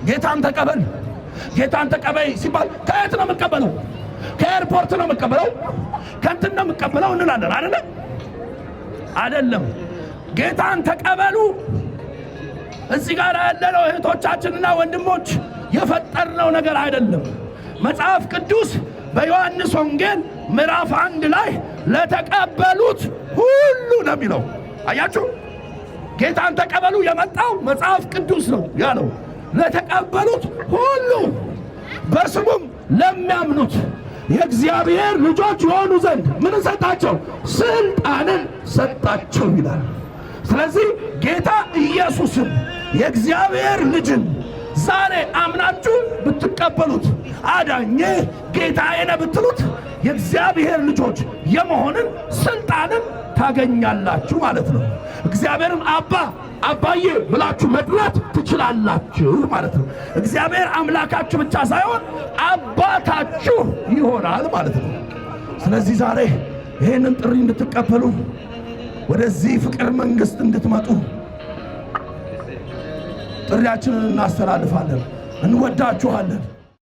ጌታን ተቀበል ጌታን ተቀበይ ሲባል ከየት ነው የምቀበለው? ከኤርፖርት ነው የምቀበለው? ከእንትን ነው የምቀበለው እንላለን አይደለ? አይደለም። ጌታን ተቀበሉ እዚህ ጋር ያለነው እህቶቻችንና ወንድሞች የፈጠርነው ነገር አይደለም። መጽሐፍ ቅዱስ በዮሐንስ ወንጌል ምዕራፍ 1 ላይ ለተቀበሉት ሁሉ ነው የሚለው። አያችሁ፣ ጌታን ተቀበሉ የመጣው መጽሐፍ ቅዱስ ነው ያለው። ለተቀበሉት ሁሉ በስሙም ለሚያምኑት የእግዚአብሔር ልጆች የሆኑ ዘንድ ምን ሰጣቸው? ስልጣንን ሰጣቸው ይላል። ስለዚህ ጌታ ኢየሱስን የእግዚአብሔር ልጅን ዛሬ አምናችሁ ብትቀበሉት አዳኜ ጌታዬ ነው ብትሉት የእግዚአብሔር ልጆች የመሆንን ስልጣንን ታገኛላችሁ ማለት ነው። እግዚአብሔርን አባዬ ብላችሁ መጥራት ትችላላችሁ ማለት ነው። እግዚአብሔር አምላካችሁ ብቻ ሳይሆን አባታችሁ ይሆናል ማለት ነው። ስለዚህ ዛሬ ይህንን ጥሪ እንድትቀበሉ ወደዚህ ፍቅር መንግሥት እንድትመጡ ጥሪያችንን እናስተላልፋለን። እንወዳችኋለን።